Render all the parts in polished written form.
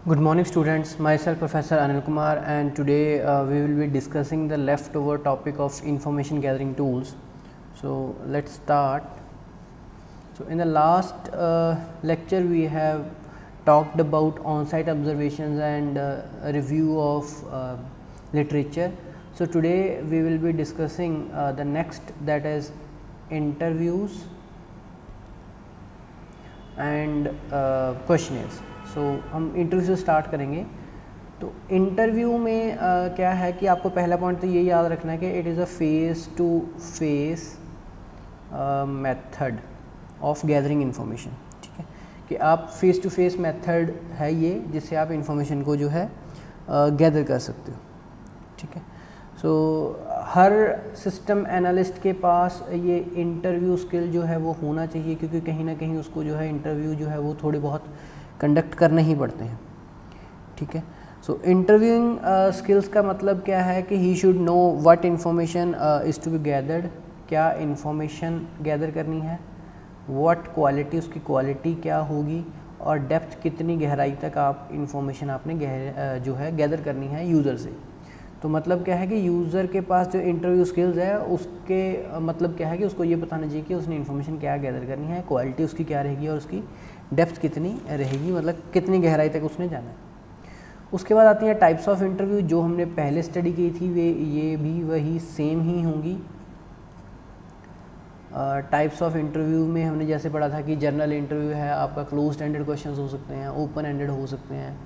Good morning students, myself Professor Anil Kumar, and today we will be discussing the leftover topic of information gathering tools. So let's start. So in the last lecture we have talked about on-site observations and a review of literature. So today we will be discussing the next, that is interviews and questionnaires. सो हम interview से start करेंगे. तो interview में क्या है कि आपको पहला पॉइंट तो ये याद रखना है कि it is a face to face method of gathering information. ठीक है, कि आप फेस टू फेस मेथड है ये जिससे आप इन्फॉर्मेशन को जो है गैदर कर सकते हो. ठीक है, सो हर सिस्टम एनालिस्ट के पास ये इंटरव्यू स्किल जो है वो होना चाहिए, क्योंकि कहीं ना कहीं उसको जो है इंटरव्यू जो है वो थोड़े बहुत कंडक्ट करने ही पड़ते हैं. ठीक है, सो इंटरव्यूइंग स्किल्स का मतलब क्या है कि he should know what information is to be gathered, क्या इन्फॉर्मेशन गैदर करनी है, व्हाट क्वालिटी, उसकी क्वालिटी क्या होगी, और डेप्थ कितनी गहराई तक आप इन्फॉर्मेशन आपने जो है गैदर करनी है यूज़र से. तो मतलब क्या है कि यूज़र के पास जो इंटरव्यू स्किल्स है उसके मतलब क्या है कि उसको ये बताना चाहिए कि उसने इन्फॉर्मेशन क्या गैदर करनी है, क्वालिटी उसकी क्या रहेगी और उसकी डेप्थ कितनी रहेगी, मतलब कितनी गहराई तक उसने जाना है. उसके बाद आती हैं टाइप्स ऑफ इंटरव्यू, जो हमने पहले स्टडी की थी वे ये भी वही सेम ही होंगी. टाइप्स ऑफ इंटरव्यू में हमने जैसे पढ़ा था कि जनरल इंटरव्यू है, आपका क्लोज्ड एंडेड क्वेश्चंस हो सकते हैं, ओपन एंडेड हो सकते हैं.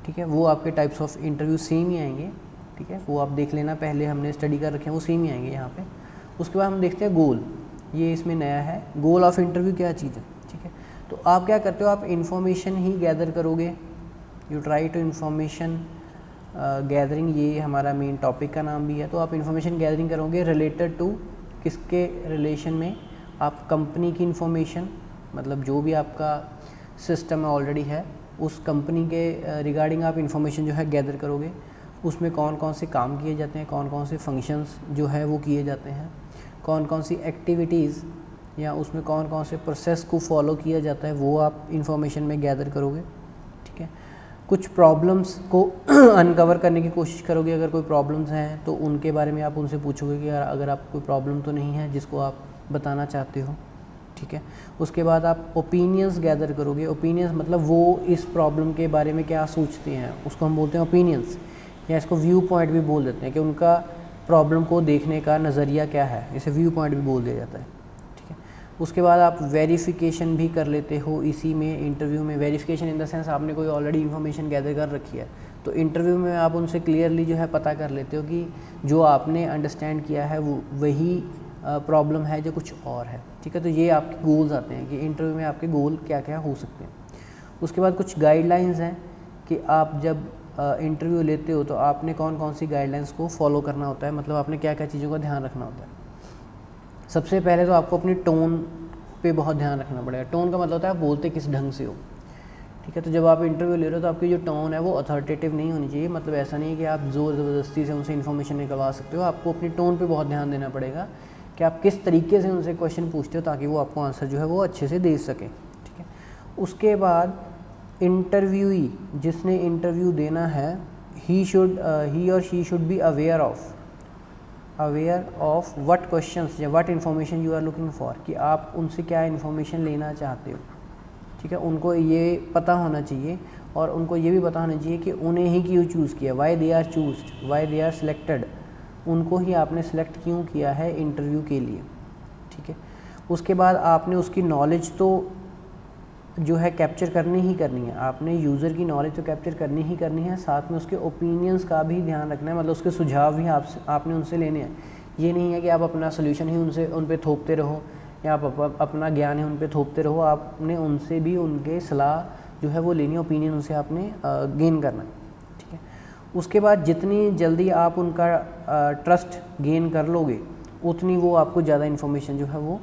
ठीक है, वो आपके टाइप्स ऑफ इंटरव्यू सेम ही आएंगे. ठीक है, वो आप देख लेना, पहले हमने स्टडी कर रखे हैं, वो सेम ही आएंगे यहाँ पे. उसके बाद हम देखते हैं गोल, ये इसमें नया है. गोल ऑफ इंटरव्यू क्या चीज़ है. ठीक है, तो आप क्या करते हो, आप इन्फॉर्मेशन ही गैदर करोगे. You try to information gathering, ये हमारा मेन टॉपिक का नाम भी है. तो आप इन्फॉर्मेशन गैदरिंग करोगे रिलेटेड टू किसके रिलेशन में, आप कंपनी की इन्फॉर्मेशन, मतलब जो भी आपका सिस्टम है ऑलरेडी है उस कंपनी के रिगार्डिंग आप इन्फॉर्मेशन जो है गैदर करोगे. उसमें कौन कौन से काम किए जाते हैं, कौन कौन से फंक्शंस जो है वो किए जाते हैं, कौन कौन सी एक्टिविटीज़ या उसमें कौन कौन से प्रोसेस को फॉलो किया जाता है, वो आप इन्फॉर्मेशन में गैदर करोगे. ठीक है, कुछ प्रॉब्लम्स को अनकवर करने की कोशिश करोगे. अगर कोई प्रॉब्लम्स हैं तो उनके बारे में आप उनसे पूछोगे कि यार अगर आपको कोई प्रॉब्लम तो नहीं है जिसको आप बताना चाहते हो. ठीक है, उसके बाद आप ओपिनियंस गैदर करोगे. ओपिनियंस मतलब वो इस प्रॉब्लम के बारे में क्या सोचते हैं, उसको हम बोलते हैं ओपिनियंस, या इसको व्यू पॉइंट भी बोल देते हैं कि उनका प्रॉब्लम को देखने का नज़रिया क्या है, इसे व्यू पॉइंट भी बोल दिया जाता है. ठीक है, उसके बाद आप वेरिफिकेशन भी कर लेते हो इसी में इंटरव्यू में. वेरिफिकेशन इन द सेंस आपने कोई ऑलरेडी इन्फॉर्मेशन गैदर कर रखी है तो इंटरव्यू में आप उनसे क्लियरली जो है पता कर लेते हो कि जो आपने अंडरस्टैंड किया है वो वही प्रॉब्लम है जो कुछ और है. ठीक है, तो ये आपके गोल्स आते हैं कि इंटरव्यू में आपके गोल क्या क्या हो सकते हैं. उसके बाद कुछ गाइडलाइंस हैं कि आप जब इंटरव्यू लेते हो तो आपने कौन कौन सी गाइडलाइंस को फॉलो करना होता है, मतलब आपने क्या क्या चीज़ों का ध्यान रखना होता है. सबसे पहले तो आपको अपनी टोन पे बहुत ध्यान रखना पड़ेगा. टोन का मतलब होता है आप बोलते किस ढंग से हो. ठीक है, तो जब आप इंटरव्यू ले रहे हो तो आपकी जो टोन है वो अथॉरिटेटिव नहीं होनी चाहिए. मतलब ऐसा नहीं है कि आप ज़ोर ज़बरदस्ती से उनसे इन्फॉर्मेशन निकलवा सकते हो. आपको अपनी टोन पे बहुत ध्यान देना पड़ेगा कि आप किस तरीके से उनसे क्वेश्चन पूछते हो ताकि वो आपको आंसर जो है वो अच्छे से दे सकें. ठीक है, उसके बाद इंटरव्यूई, जिसने इंटरव्यू देना है, ही और she should be aware of what questions या what information you are looking for, कि आप उनसे क्या इन्फॉर्मेशन लेना चाहते हो. ठीक है, उनको ये पता होना चाहिए और उनको ये भी पता होना चाहिए कि उन्हें ही क्यों चूज़ किया, why they are chosen, why they are selected, उनको ही आपने सेलेक्ट क्यों किया है इंटरव्यू के लिए. ठीक है, उसके बाद आपने उसकी नॉलेज तो जो है कैप्चर करनी ही करनी है. आपने यूज़र की नॉलेज तो कैप्चर करनी ही करनी है, साथ में उसके ओपिनियंस का भी ध्यान रखना है, मतलब उसके सुझाव भी आपने उनसे लेने हैं. ये नहीं है कि आप अपना सोल्यूशन ही उन पे थोपते रहो या आप अपना ज्ञान ही उन पे थोपते रहो. आपने उनसे भी उनके सलाह जो है वो लेनी है, ओपिनियन उनसे आपने गेन करना है. ठीक है, उसके बाद जितनी जल्दी आप उनका ट्रस्ट गेन कर लोगे उतनी वो आपको ज़्यादा इन्फॉर्मेशन जो है वो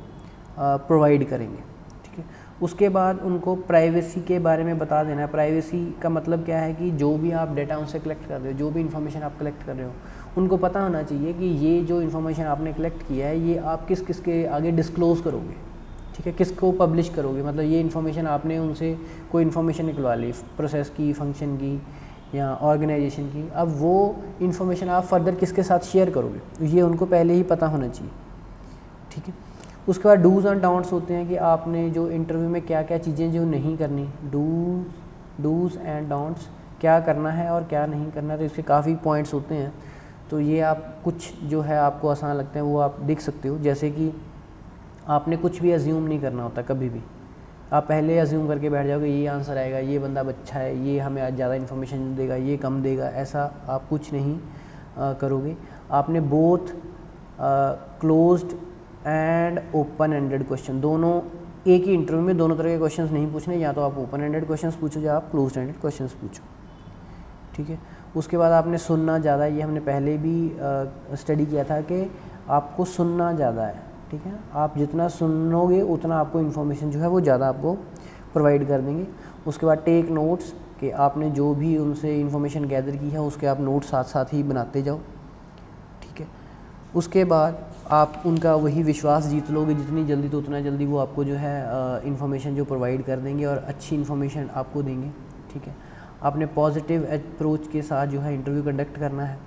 प्रोवाइड करेंगे. ठीक है, उसके बाद उनको प्राइवेसी के बारे में बता देना है. प्राइवेसी का मतलब क्या है कि जो भी आप डेटा उनसे कलेक्ट कर रहे हो, जो भी इन्फॉर्मेशन आप कलेक्ट कर रहे हो, उनको पता होना चाहिए कि ये जो इन्फॉर्मेशन आपने कलेक्ट किया है ये आप किस किस के आगे डिस्क्लोज़ करोगे. ठीक है, किसको पब्लिश करोगे, मतलब ये इन्फॉर्मेशन आपने उनसे कोई इन्फॉर्मेशन निकलवा ली प्रोसेस की, फंक्शन की या ऑर्गेनाइजेशन की, अब वो इन्फॉर्मेशन आप फर्दर किसके साथ शेयर करोगे, ये उनको पहले ही पता होना चाहिए। ठीक है, उसके बाद डूज़ एंड डोंट्स होते हैं कि आपने जो इंटरव्यू में क्या क्या चीज़ें जो नहीं करनी, डूज़ एंड डोंट्स, क्या करना है और क्या नहीं करना, तो इसके काफ़ी पॉइंट्स होते हैं। तो ये आप कुछ जो है आपको आसान लगते हैं वो आप देख सकते हो, जैसे कि आपने कुछ भी अज्यूम नहीं करना होता कभी भी। आप पहले अज्यूम करके बैठ जाओगे ये आंसर आएगा, ये बंदा अच्छा है, ये हमें आज ज़्यादा इन्फॉर्मेशन देगा, ये कम देगा, ऐसा आप कुछ नहीं करोगे। आपने both closed end open ended question, दोनों एक ही इंटरव्यू में दोनों तरह के क्वेश्चंस नहीं पूछने, या तो आप ओपन एंडेड क्वेश्चंस पूछो या आप क्लोज्ड एंडेड क्वेश्चंस पूछो। ठीक है, उसके बाद आपने सुनना ज़्यादा, ये हमने पहले भी स्टडी किया था कि आपको सुनना ज़्यादा है। ठीक है, आप जितना सुनोगे उतना आपको इन्फॉर्मेशन जो है वो ज़्यादा आपको प्रोवाइड कर देंगे। उसके बाद टेक नोट्स, कि आपने जो भी उनसे इन्फॉर्मेशन गैदर की है उसके आप नोट्स साथ साथ ही बनाते जाओ। ठीक है, उसके बाद आप उनका वही विश्वास जीत लोगे, जितनी जल्दी तो उतना जल्दी वो आपको जो है इन्फॉर्मेशन जो प्रोवाइड कर देंगे और अच्छी इन्फॉर्मेशन आपको देंगे। ठीक है, आपने पॉजिटिव अप्रोच के साथ जो है इंटरव्यू कंडक्ट करना है।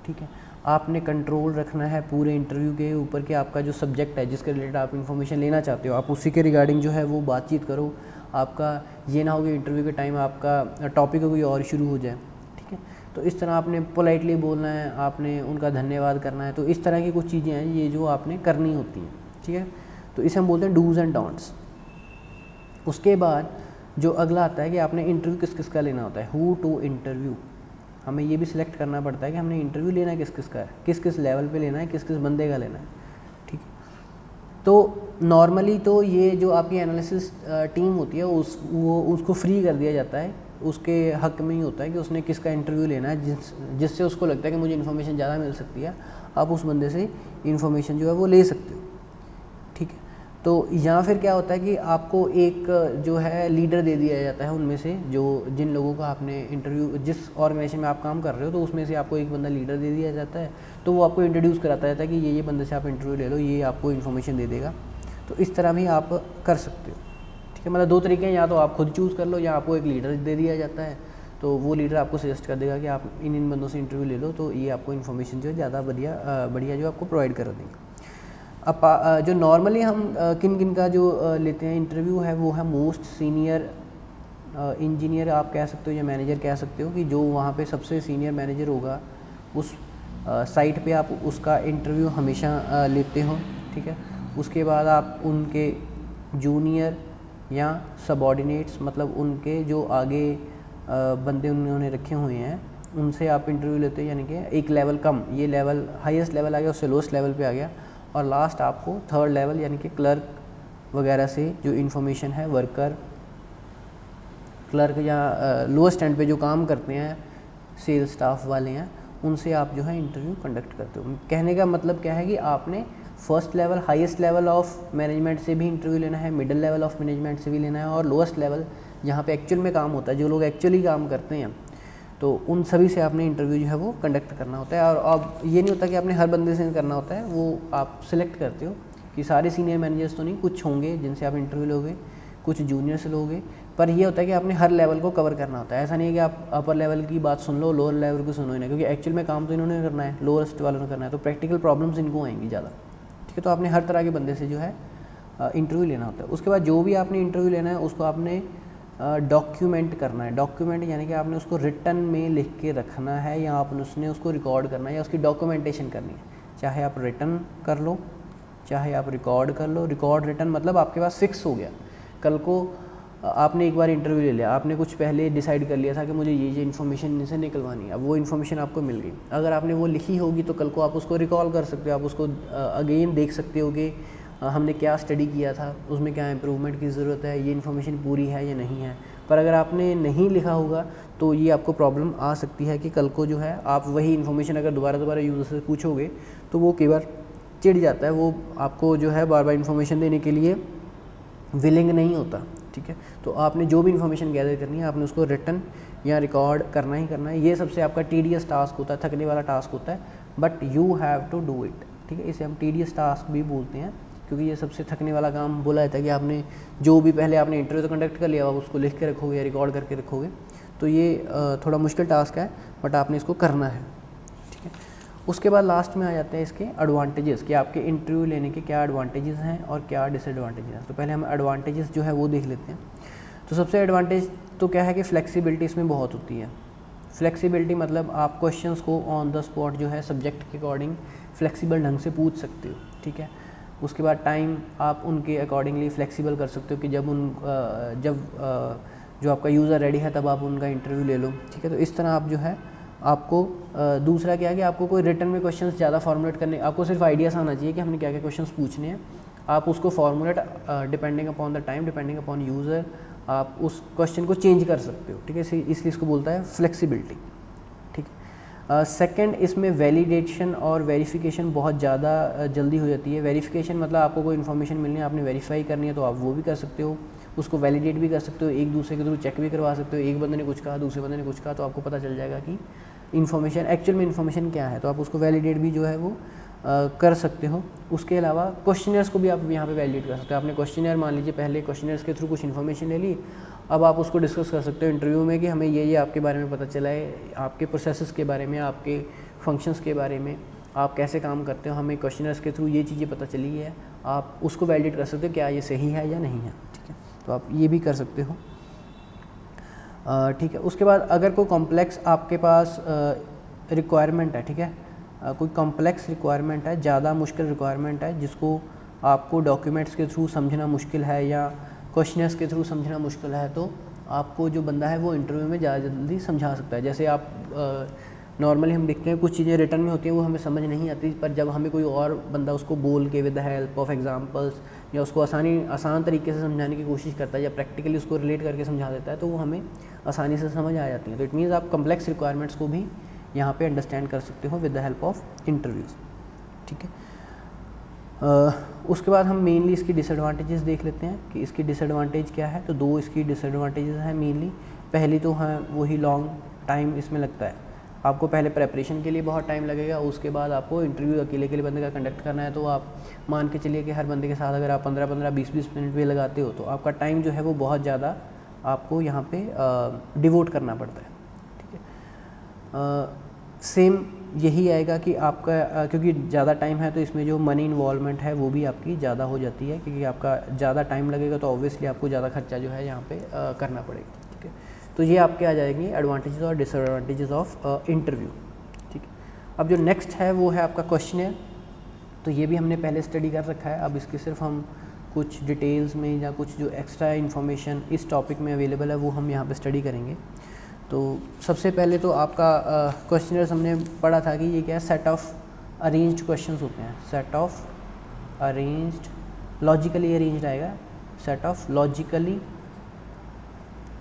ठीक है, आपने कंट्रोल रखना है पूरे इंटरव्यू के ऊपर कि आपका जो सब्जेक्ट है जिसके रिलेटेड आप इन्फॉर्मेशन लेना चाहते हो, आप उसी के रिगार्डिंग जो है वो बातचीत करो। आपका ये ना हो कि इंटरव्यू के टाइम आपका टॉपिक कोई और शुरू हो जाए। ठीक है, तो इस तरह आपने पोलाइटली बोलना है, आपने उनका धन्यवाद करना है। तो इस तरह की कुछ चीज़ें हैं ये जो आपने करनी होती हैं। ठीक है, तो इसे हम बोलते हैं डूज़ एंड डोंट्स। उसके बाद जो अगला आता है कि आपने इंटरव्यू किस किस का लेना होता है, हु टू इंटरव्यू। हमें ये भी सिलेक्ट करना पड़ता है कि हमने इंटरव्यू लेना है किस किस का है, किस किस लेवल पे लेना है, किस किस बंदे का लेना है। ठीक है, तो नॉर्मली तो ये जो आपकी एनालिसिस टीम होती है वो उसको फ्री कर दिया जाता है, उसके हक में ही होता है कि उसने किसका इंटरव्यू लेना है, जिससे उसको लगता है कि मुझे इन्फॉर्मेशन ज़्यादा मिल सकती है, आप उस बंदे से इन्फॉर्मेशन जो है वो ले सकते हो। ठीक है, तो यहाँ फिर क्या होता है कि आपको एक जो है लीडर दे दिया जाता है उनमें से, जो जिन लोगों का आपने इंटरव्यू, जिस ऑर्गेनाइजेशन में आप काम कर रहे हो तो उसमें से आपको एक बंदा लीडर दे दिया जाता है। तो वो आपको इंट्रोड्यूस कराता रहता है कि ये बंदे से आप इंटरव्यू ले लो, ये आपको इन्फॉर्मेशन दे देगा। तो इस तरह भी आप कर सकते हो। ठीक है, मतलब दो तरीके हैं, या तो आप खुद चूज़ कर लो या आपको एक लीडर दे दिया जाता है, तो वो लीडर आपको सजेस्ट कर देगा कि आप इन बंदों से इंटरव्यू ले लो, तो ये आपको इन्फॉर्मेशन जो है ज़्यादा बढ़िया जो आपको प्रोवाइड कर देंगे। अब जो नॉर्मली हम किन किन का जो लेते हैं इंटरव्यू है, वो है मोस्ट सीनियर इंजीनियर आप कह सकते हो या मैनेजर कह सकते हो, कि जो वहाँ पे सबसे सीनियर मैनेजर होगा उस साइट पे आप उसका इंटरव्यू हमेशा लेते हो। ठीक है, उसके बाद आप उनके जूनियर या सबॉर्डिनेट्स, मतलब उनके जो आगे बंदे उन्होंने रखे हुए हैं उनसे आप इंटरव्यू लेते हो, यानी कि एक लेवल कम, ये लेवल हाईएस्ट लेवल आ गया, उससे लोएस्ट लेवल पे आ गया, और लास्ट आपको थर्ड लेवल यानी कि क्लर्क वगैरह से जो इन्फॉर्मेशन है, वर्कर, क्लर्क या लोअर स्टैंड पे जो काम करते हैं, सेल्स स्टाफ वाले हैं, उनसे आप जो है इंटरव्यू कंडक्ट करते हो। कहने का मतलब क्या है कि आपने first level, highest level of management से भी इंटरव्यू लेना है, मिडिल लेवल ऑफ मैनेजमेंट से भी लेना है, और लोएस्ट लेवल जहाँ पे एक्चुअल में काम होता है, जो लोग एक्चुअली काम करते हैं, तो उन सभी से आपने इंटरव्यू जो है वो कंडक्ट करना होता है। और अब ये नहीं होता कि आपने हर बंदे से करना होता है, वो आप सिलेक्ट करते हो कि सारे सीनियर मैनेजर्स तो नहीं, कुछ होंगे जिनसे आप इंटरव्यू लोगे, कुछ जूनियर से लोगे, पर ये होता है कि आपने हर लेवल को कवर करना होता है। ऐसा नहीं है कि आप अपर लेवल की बात सुन लो, लोअर लेवल को सुनो ही ना, क्योंकि एक्चुअल में काम तो इन्होंने करना है, लोअरेस्ट वालों ने करना है, तो प्रैक्टिकल प्रॉब्लम्स इनको आएंगी ज़्यादा। ठीक है, तो आपने हर तरह के बंदे से जो है इंटरव्यू लेना होता है। उसके बाद जो भी आपने इंटरव्यू लेना है उसको आपने डॉक्यूमेंट करना है। डॉक्यूमेंट यानी कि आपने उसको रिटन में लिख के रखना है, या आपने उसको रिकॉर्ड करना है, या उसकी डॉक्यूमेंटेशन करनी है। चाहे आप रिटन कर लो, चाहे आप रिकॉर्ड कर लो। रिकॉर्ड रिटन मतलब आपके पास फिक्स हो गया, कल को आपने एक बार इंटरव्यू ले लिया, आपने कुछ पहले डिसाइड कर लिया था कि मुझे ये इन्फॉर्मेशन इनसे निकलवानी है, अब वो इन्फॉर्मेशन आपको मिल गई। अगर आपने वो लिखी होगी तो कल को आप उसको रिकॉल कर सकते हो, आप उसको अगेन देख सकते हो कि हमने क्या स्टडी किया था, उसमें क्या इम्प्रूवमेंट की ज़रूरत है, ये इन्फॉर्मेशन पूरी है या नहीं है। पर अगर आपने नहीं लिखा होगा तो ये आपको प्रॉब्लम आ सकती है कि कल को जो है आप वही इन्फॉर्मेशन अगर दोबारा यूज़र से पूछोगे तो वो कई बार चिढ़ जाता है, वो आपको जो है बार बार इन्फॉर्मेशन देने के लिए विलिंग नहीं होता। ठीक है, तो आपने जो भी इन्फॉर्मेशन गैदर करनी है आपने उसको रिटन या रिकॉर्ड करना ही करना है। ये सबसे आपका टीडियस टास्क होता है, थकने वाला टास्क होता है, but you have to do it. ठीक है, इसे हम टीडियस टास्क भी बोलते हैं, क्योंकि ये सबसे थकने वाला काम बोला जाता है कि आपने जो भी पहले आपने इंटरव्यू तो कंडक्ट कर लिया, आप उसको लिख के रखोगे या रिकॉर्ड करके रखोगे, तो ये थोड़ा मुश्किल टास्क है, बट आपने इसको करना है, ठीक है। उसके बाद लास्ट में आ जाते हैं इसके एडवांटेजेस, कि आपके इंटरव्यू लेने के क्या एडवांटेजेस हैं और क्या डिसएडवांटेजेस हैं। तो पहले हम एडवांटेजेस जो है वो देख लेते हैं। तो सबसे एडवांटेज तो क्या है कि फ्लेक्सिबिलिटी इसमें बहुत होती है। फ्लेक्सिबिलिटी मतलब आप क्वेश्चंस को ऑन द स्पॉट जो है सब्जेक्ट के अकॉर्डिंग फ्लेक्सिबल ढंग से पूछ सकते हो, ठीक है। उसके बाद टाइम आप उनके अकॉर्डिंगली फ्लेक्सिबल कर सकते हो कि जब जो आपका यूज़र रेडी है तब आप उनका इंटरव्यू ले लो, ठीक है। तो इस तरह आप जो है आपको दूसरा क्या है कि आपको कोई रिटर्न में क्वेश्चंस ज़्यादा फॉर्मुलेट करने, आपको सिर्फ आइडियाज़ आना चाहिए कि हमने क्या क्या क्वेश्चंस पूछने हैं। आप उसको formulate depending upon the time, depending upon user, आप उस क्वेश्चन को चेंज कर सकते हो, ठीक है। इसलिए इसको बोलता है फ्लेक्सिबिलिटी, ठीक है। सेकंड, इसमें वैलिडेशन और वेरिफिकेशन बहुत ज़्यादा जल्दी हो जाती है। वेरिफिकेशन मतलब आपको कोई इन्फॉर्मेशन मिलनी है, आपने वेरीफाई करनी है, तो आप वो भी कर सकते हो, उसको वैलिडेट भी कर सकते हो, एक दूसरे के थ्रू चेक भी करवा सकते हो। एक बंदे ने कुछ कहा, दूसरे बंदे ने कुछ कहा, तो आपको पता चल जाएगा कि इन्फॉर्मेशन एक्चुअल में इन्फॉर्मेशन क्या है, तो आप उसको वैलिडेट भी जो है वो कर सकते हो। उसके अलावा क्वेश्चनर्स को भी आप यहाँ पे वैलिडेट कर सकते हो। आपने क्वेश्चनर मान लीजिए पहले क्वेश्चनर्स के थ्रू कुछ इन्फॉर्मेशन ले ली, अब आप उसको डिस्कस कर सकते हो इंटरव्यू में कि हमें ये आपके बारे में पता चला है, आपके प्रोसेसेस के बारे में, आपके फंक्शंस के बारे में, आप कैसे काम करते हो, हमें क्वेश्चनर्स के थ्रू ये चीज़ें पता चली है। आप उसको वैलिडेट कर सकते हो क्या ये सही है या नहीं है, ठीक है। तो आप ये भी कर सकते हो, ठीक है। उसके बाद अगर कोई कॉम्प्लेक्स आपके पास रिक्वायरमेंट है, ठीक है, कोई कॉम्प्लेक्स रिक्वायरमेंट है, ज़्यादा मुश्किल रिक्वायरमेंट है जिसको आपको डॉक्यूमेंट्स के थ्रू समझना मुश्किल है या क्वेश्चनर्स के थ्रू समझना मुश्किल है, तो आपको जो बंदा है वो इंटरव्यू में ज़्यादा जल्दी समझा सकता है। जैसे आप नॉर्मली हम देखते हैं कुछ चीज़ें रिटर्न में होती हैं वो हमें समझ नहीं आती, पर जब हमें कोई और बंदा उसको बोल के with the help of examples या उसको आसान तरीके से समझाने की कोशिश करता है या प्रैक्टिकली उसको रिलेट करके समझा देता है, तो वो हमें आसानी से समझ आ जाती है। तो इट मीन्स आप कम्प्लेक्स रिक्वायरमेंट्स को भी यहाँ पे अंडरस्टैंड कर सकते हो with the help of interviews, ठीक है। उसके बाद हम मेनली इसकी डिसएडवांटेजेस देख लेते हैं कि इसकी डिसएडवांटेज क्या है। तो दो इसकी डिसएडवांटेजेस हैं मेनली। पहली तो है वही लॉन्ग टाइम इसमें लगता है, आपको पहले प्रेपरेशन के लिए बहुत टाइम लगेगा, उसके बाद आपको इंटरव्यू अकेले बंदे का कंडक्ट करना है, तो आप मान के चलिए कि हर बंदे के साथ अगर आप 15-15, 20-20 मिनट भी लगाते हो तो आपका टाइम जो है वो बहुत ज़्यादा आपको यहाँ पे डिवोट करना पड़ता है, ठीक है। सेम यही आएगा कि आपका क्योंकि ज़्यादा टाइम है तो इसमें जो मनी इन्वॉल्वमेंट है वो भी आपकी ज़्यादा हो जाती है, क्योंकि आपका ज़्यादा टाइम लगेगा तो ऑब्वियसली आपको ज़्यादा खर्चा जो है यहाँ पे करना पड़ेगा, ठीक है। तो ये आपके आ जाएंगे एडवांटेजेस और डिसएडवांटेजेस ऑफ इंटरव्यू, ठीक है। अब जो नेक्स्ट है वो है आपका क्वेश्चनर। तो ये भी हमने पहले स्टडी कर रखा है, अब इसके सिर्फ हम कुछ डिटेल्स में या कुछ जो एक्स्ट्रा इन्फॉर्मेशन इस टॉपिक में अवेलेबल है वो हम यहाँ पे स्टडी करेंगे। तो सबसे पहले तो आपका क्वेश्चनर्स हमने पढ़ा था कि ये क्या है, सेट ऑफ अरेंज्ड क्वेश्चंस होते हैं। Set of arranged, logically arranged आएगा, set of logically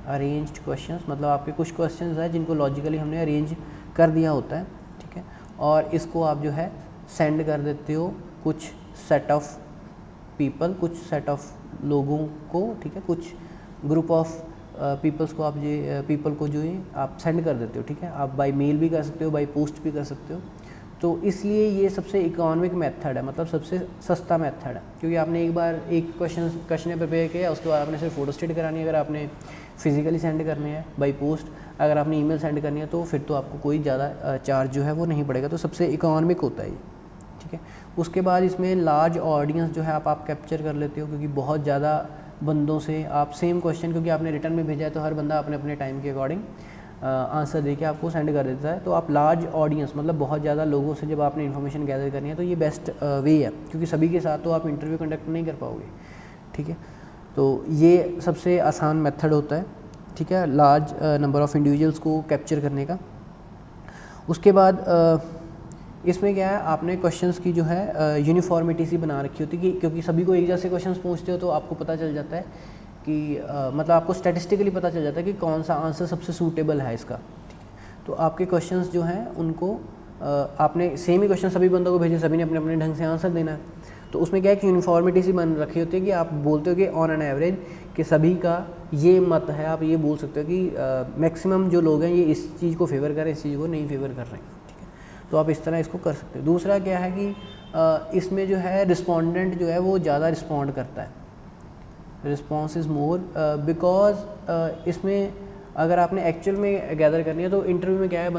arranged questions, मतलब आपके कुछ क्वेश्चंस हैं जिनको लॉजिकली हमने अरेंज कर दिया होता है, ठीक है। और इसको आप जो है सेंड कर देते हो कुछ सेट ऑफ पीपल, कुछ सेट ऑफ लोगों को, ठीक है, कुछ ग्रुप ऑफ पीपल्स को आप पीपल को जो है आप सेंड कर देते हो, ठीक है। आप बाय मेल भी कर सकते हो, बाय पोस्ट भी कर सकते हो। तो इसलिए ये सबसे इकोनॉमिक मेथड है, मतलब सबसे सस्ता मेथड है, क्योंकि आपने एक बार एक क्वेश्चन प्रिपेयर किया, उसके बाद आपने सिर्फ फोटो स्टेट करानी है। अगर आपने फिजिकली सेंड करने हैं बाय पोस्ट, अगर आपने ईमेल सेंड करनी है तो फिर तो आपको कोई ज़्यादा चार्ज जो है वो नहीं पड़ेगा। तो सबसे इकोनॉमिक होता है ये, ठीक है। उसके बाद इसमें लार्ज ऑडियंस जो है आप कैप्चर कर लेते हो, क्योंकि बहुत ज़्यादा बंदों से आप सेम क्वेश्चन, क्योंकि आपने रिटर्न में भेजा है तो हर बंदा अपने अपने टाइम के अकॉर्डिंग आंसर देके आपको सेंड कर देता है। तो आप लार्ज ऑडियंस मतलब बहुत ज़्यादा लोगों से जब आपने इन्फॉर्मेशन गैदर करनी है तो ये बेस्ट वे है, क्योंकि सभी के साथ तो आप इंटरव्यू कंडक्ट नहीं कर पाओगे, ठीक है। तो ये सबसे आसान मेथड होता है, ठीक है, लार्ज नंबर ऑफ़ इंडिविजुअल्स को कैप्चर करने का। उसके बाद इसमें क्या है, आपने क्वेश्चंस की जो है यूनिफॉर्मिटी सी बना रखी होती है कि क्योंकि सभी को एक जैसे क्वेश्चंस पूछते हो तो आपको पता चल जाता है कि मतलब आपको स्टैटिस्टिकली पता चल जाता है कि कौन सा आंसर सबसे सूटेबल है इसका, ठीक है। तो आपके क्वेश्चंस जो हैं उनको आपने सेम ही क्वेश्चन सभी बंदों को भेजे, सभी ने अपने अपने ढंग से आंसर देना है। तो उसमें क्या है कि यूनिफॉर्मिटी सी बन रखी होती है कि आप बोलते हो कि ऑन एन एवरेज कि सभी का ये मत है, आप ये बोल सकते हो कि मैक्सिमम जो लोग हैं ये इस चीज़ को फेवर कर रहे हैं, इस चीज़ को नहीं फेवर कर रहे हैं, ठीक है। तो आप इस तरह इसको कर सकते हो। दूसरा क्या है कि इसमें जो है रिस्पोंडेंट जो है वो ज़्यादा रिस्पॉन्ड करता है, रिस्पॉन्स इज़ मोर, बिकॉज इसमें अगर आपने एक्चुअल में गैदर करनी है तो इंटरव्यू में क्या है,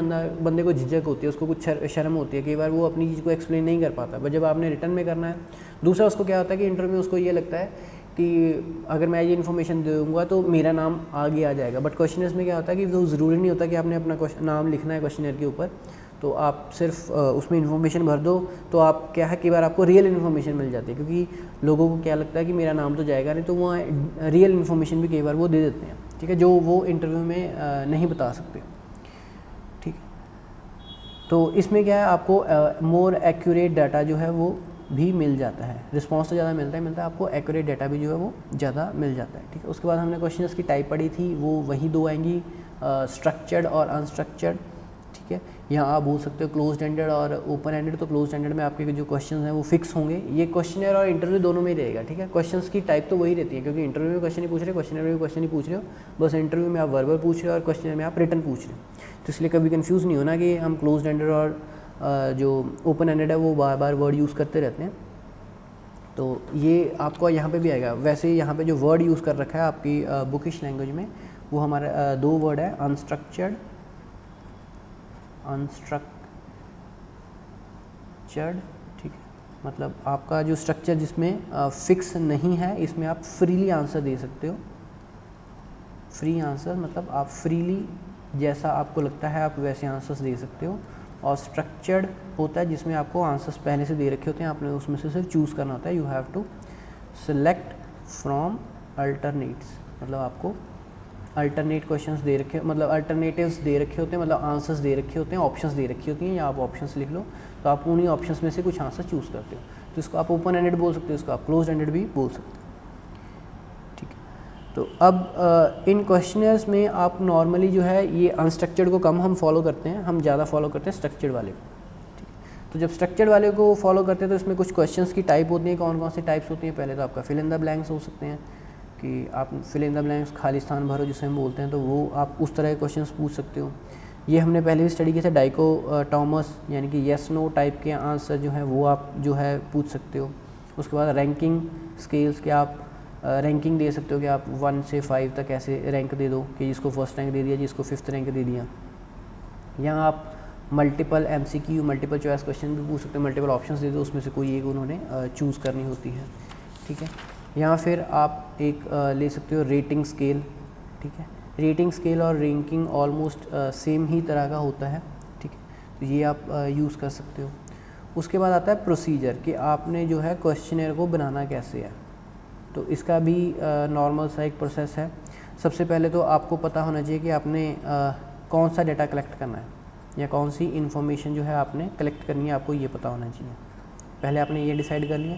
बंदे को झिझक होती है, उसको कुछ शर्म होती है, कई बार वो अपनी चीज़ को एक्सप्लेन नहीं कर पाता, बट जब आपने रिटर्न में करना है। दूसरा उसको क्या होता है कि इंटरव्यू में उसको ये लगता है कि अगर मैं ये इन्फॉर्मेशन दे दूँगा तो मेरा नाम आगे आ जाएगा, बट क्वेश्चनर्स में क्या होता है कि वो ज़रूरी नहीं होता कि आपने अपना नाम लिखना है क्वेश्चनर के ऊपर, तो आप सिर्फ उसमें इन्फॉर्मेशन भर दो, तो आप क्या है, कई बार आपको रियल इन्फॉर्मेशन मिल जाती है, क्योंकि लोगों को क्या लगता है कि मेरा नाम तो जाएगा नहीं, तो वहाँ रियल इन्फॉर्मेशन भी कई बार वो दे देते हैं, ठीक है, जो वो इंटरव्यू में नहीं बता सकते, ठीक है। तो इसमें क्या है, आपको मोर एक्यूरेट डाटा जो है वो भी मिल जाता है, रिस्पॉन्स तो ज़्यादा मिलता है, आपको एक्यूरेट डाटा भी जो है वो ज़्यादा मिल जाता है, ठीक है। उसके बाद हमने क्वेश्चंस की टाइप पढ़ी थी, वो वही दो आएंगी, स्ट्रक्चर्ड और अनस्ट्रक्चर्ड, ठीक है। यहाँ आप बोल सकते हो क्लोज्ड एंडेड और ओपन एंडेड, तो क्लोज्ड एंडेड में आपके जो क्वेश्चन हैं वो फिक्स होंगे, ये क्वेश्चनर और इंटरव्यू दोनों में ही रहेगा, ठीक है। क्वेश्चंस की टाइप तो वही रहती है, क्योंकि इंटरव्यू में क्वेश्चन ही पूछ रहे हो, क्वेश्चनर में भी क्वेश्चन ही पूछ रहे हो, बस इंटरव्यू में आप वर्बल पूछ रहे हो और क्वेश्चनर में आप रिटर्न पूछ रहे हो, तो इसलिए कभी कन्फ्यूज़ नहीं होना कि हम क्लोज्ड एंडेड और जो ओपन एंडेड है वो बार बार वर्ड यूज़ करते रहते हैं, तो ये आपको यहाँ पे भी आएगा। वैसे यहाँ पे जो वर्ड यूज़ कर रखा है आपकी बुकिश लैंग्वेज में, वो हमारा दो वर्ड है, अनस्ट्रक्चर्ड, ठीक है, मतलब आपका जो स्ट्रक्चर जिसमें फिक्स नहीं है, इसमें आप फ्रीली आंसर दे सकते हो, फ्री आंसर मतलब आप फ्रीली जैसा आपको लगता है आप वैसे आंसर्स दे सकते हो, और स्ट्रक्चर्ड होता है जिसमें आपको आंसर्स पहले से दे रखे होते हैं, आपने उसमें से सिर्फ चूज़ करना होता है, you have to select from alternates, मतलब आपको अल्टरनेट क्वेश्चंस दे रखे, मतलब अल्टरनेटिव्स दे रखे होते हैं, मतलब आंसर्स दे रखे होते हैं, ऑप्शंस दे रखी होती हैं, या आप ऑप्शंस लिख लो, तो आप उन्हीं ऑप्शंस में से कुछ आंसर चूज़ करते हो, तो इसको आप ओपन एंडेड बोल सकते हो, इसको आप क्लोज एंडेड भी बोल सकते हो, ठीक है। तो अब इन क्वेश्चनर्स में आप नॉर्मली जो है ये अनस्ट्रक्चर्ड को कम हम फॉलो करते हैं, हम ज़्यादा फॉलो करते हैं स्ट्रक्चर्ड वाले को, ठीक है। तो जब स्ट्रक्चर्ड वाले को फॉलो करते हैं तो इसमें कुछ क्वेश्चंस की टाइप होती हैं, कौन कौन सी टाइप्स होती हैं, पहले तो आपका फिल इन द ब्लैंक्स हो सकते हैं, कि आप फिल इन द ब्लैंक्स खाली स्थान भरो जिसे हम बोलते हैं, तो वो आप उस तरह के क्वेश्चंस पूछ सकते हो। ये हमने पहले भी स्टडी किया था, डाइकोटॉमस यानी कि येस नो टाइप के आंसर जो है वो आप जो है पूछ सकते हो। उसके बाद रैंकिंग स्केल्स के आप रैंकिंग दे सकते हो कि आप 1 से 5 तक ऐसे रैंक दे दो, कि जिसको फर्स्ट रैंक दे दिया, जिसको 5th रैंक दे दिया। यहाँ आप multiple MCQ multiple choice question भी पूछ सकते हो, मल्टीपल ऑप्शंस दे दो, उसमें से कोई एक उन्होंने चूज़ करनी होती है, ठीक है। यहाँ फिर आप एक ले सकते हो रेटिंग स्केल, ठीक है। रेटिंग स्केल और रैंकिंग ऑलमोस्ट सेम ही तरह का होता है, ठीक है, तो ये आप यूज़ कर सकते हो। उसके बाद आता है प्रोसीजर, कि आपने जो है क्वेश्चनर को बनाना कैसे है, तो इसका भी नॉर्मल सा एक प्रोसेस है। सबसे पहले तो आपको पता होना चाहिए कि आपने कौन सा डेटा कलेक्ट करना है, या कौन सी इन्फॉर्मेशन जो है आपने कलेक्ट करनी है, आपको ये पता होना चाहिए। पहले आपने ये डिसाइड कर लिया,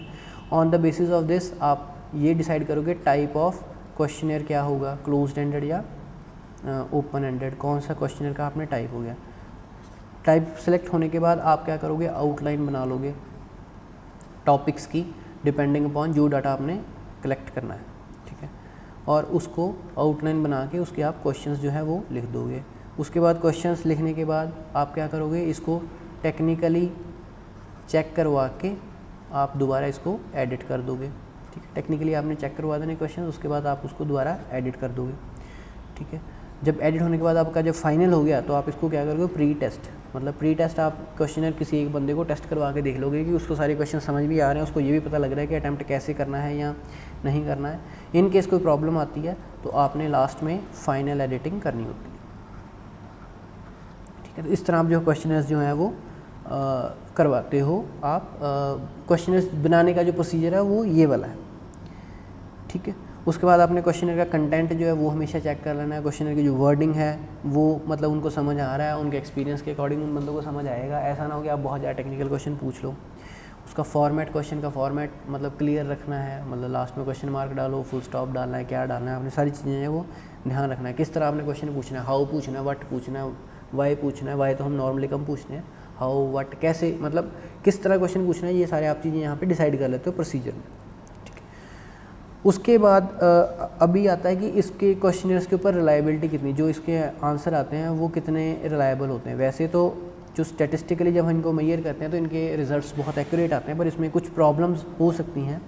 on the basis of this आप ये डिसाइड करोगे टाइप ऑफ क्वेश्चनर क्या होगा, क्लोज्ड एंडेड या ओपन एंडेड, कौन सा क्वेश्चनर का आपने टाइप हो गया। टाइप सेलेक्ट होने के बाद आप क्या करोगे, आउटलाइन बना लोगे टॉपिक्स की, डिपेंडिंग अपॉन जो डाटा आपने कलेक्ट करना है, ठीक है, और उसको आउटलाइन बना के उसके आप क्वेश्चंस जो है वो लिख दोगे। उसके बाद क्वेश्चंस लिखने के बाद आप क्या करोगे, इसको टेक्निकली चेक करवा के आप दोबारा इसको एडिट कर दोगे, ठीक है। टेक्निकली आपने चेक करवा देने क्वेश्चन, उसके बाद आप उसको दोबारा एडिट कर दोगे, ठीक है। जब एडिट होने के बाद आपका जब फाइनल हो गया तो आप इसको क्या करोगे, प्री टेस्ट, मतलब प्री टेस्ट आप क्वेश्चनर किसी एक बंदे को टेस्ट करवा के देख लोगे कि उसको सारे क्वेश्चन समझ भी आ रहे हैं, उसको ये भी पता लग रहा है कि अटैम्प्ट कैसे करना है या नहीं करना है। इन केस कोई प्रॉब्लम आती है तो आपने लास्ट में फाइनल एडिटिंग करनी होती है, ठीक है। तो इस तरह आप जो क्वेश्चनर्स जो हैं वो करवाते हो आप। क्वेश्चनर्स बनाने का जो प्रोसीजर है वो ये वाला है, ठीक है। उसके बाद आपने क्वेश्चनर का कंटेंट जो है वो हमेशा चेक कर लेना है, क्वेश्चनर की जो वर्डिंग है वो मतलब उनको समझ आ रहा है, उनके एक्सपीरियंस के अकॉर्डिंग उन बंदों को समझ आएगा, ऐसा ना हो कि आप बहुत ज़्यादा टेक्निकल क्वेश्चन पूछ लो। उसका फॉर्मेट, क्वेश्चन का फॉर्मेट मतलब क्लियर रखना है, मतलब लास्ट में क्वेश्चन मार्क डालो, फुल स्टॉप डालना है, क्या डालना है, आपने सारी चीज़ें हैं वो ध्यान रखना है। किस तरह आपने क्वेश्चन पूछना है, हाउ पूछना है, व्हाट पूछना है, वाई पूछना है, वाई तो हम नॉर्मली कम पूछते हैं, हाउ व्हाट कैसे, मतलब किस तरह क्वेश्चन पूछना है, ये सारे आप चीज़ें यहाँ पे डिसाइड कर लेते हो प्रोसीजर में, ठीक है। उसके बाद अभी आता है कि इसके क्वेश्चनर्स के ऊपर रिलायबिलिटी कितनी, जो इसके आंसर आते हैं वो कितने रिलायबल होते हैं। वैसे तो जो स्टैटिस्टिकली जब हम इनको मेजर करते हैं तो इनके रिजल्ट्स बहुत एक्यूरेट आते हैं, पर इसमें कुछ प्रॉब्लम्स हो सकती हैं।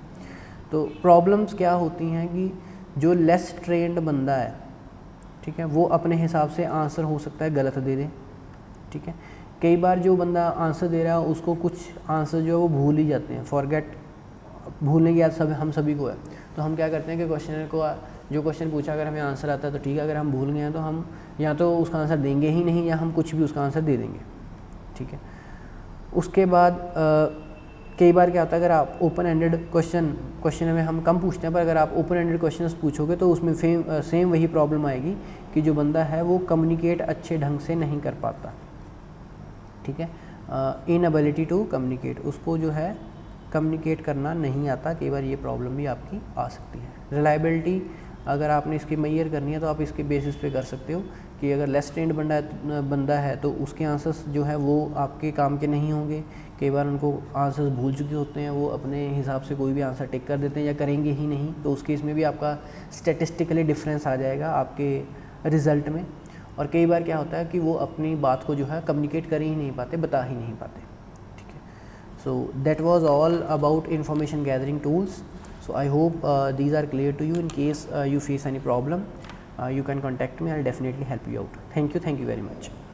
तो प्रॉब्लम्स क्या होती हैं कि जो लेस ट्रेंड बंदा है, ठीक है, वो अपने हिसाब से आंसर हो सकता है गलत दे दे, ठीक है। कई बार जो बंदा आंसर दे रहा है उसको कुछ आंसर जो है वो भूल ही जाते हैं, फॉरगेट, भूलने की आदत हम सभी को है। तो हम क्या करते हैं कि क्वेश्चनर को जो क्वेश्चन पूछा अगर हमें आंसर आता है तो ठीक है, अगर हम भूल गए हैं तो हम या तो उसका आंसर देंगे ही नहीं या हम कुछ भी उसका आंसर दे देंगे, ठीक है। उसके बाद कई बार क्या होता है, अगर आप ओपन एंडेड क्वेश्चन में हम कम पूछते हैं, पर अगर आप ओपन एंडेड क्वेश्चन पूछोगे तो उसमें सेम वही प्रॉब्लम आएगी कि जो बंदा है वो कम्युनिकेट अच्छे ढंग से नहीं कर पाता, ठीक है। इनएबिलिटी टू कम्युनिकेट, उसको जो है कम्युनिकेट करना नहीं आता, कई बार ये प्रॉब्लम भी आपकी आ सकती है। रिलायबिलिटी अगर आपने इसकी मेजर करनी है तो आप इसके बेसिस पे कर सकते हो कि अगर लेस ट्रेंड बंदा है तो उसके आंसर्स जो है वो आपके काम के नहीं होंगे। कई बार उनको आंसर्स भूल चुके होते हैं, वो अपने हिसाब से कोई भी आंसर टिक कर देते हैं या करेंगे ही नहीं, तो उस केस में भी आपका स्टैटिस्टिकली डिफरेंस आ जाएगा आपके रिज़ल्ट में। और कई बार क्या होता है कि वो अपनी बात को जो है कम्युनिकेट कर ही नहीं पाते, बता ही नहीं पाते, ठीक है। So that was all about information gathering tools. So I hope these are clear to you. In case you face any problem, you can contact me. I'll definitely help you out. Thank you very much.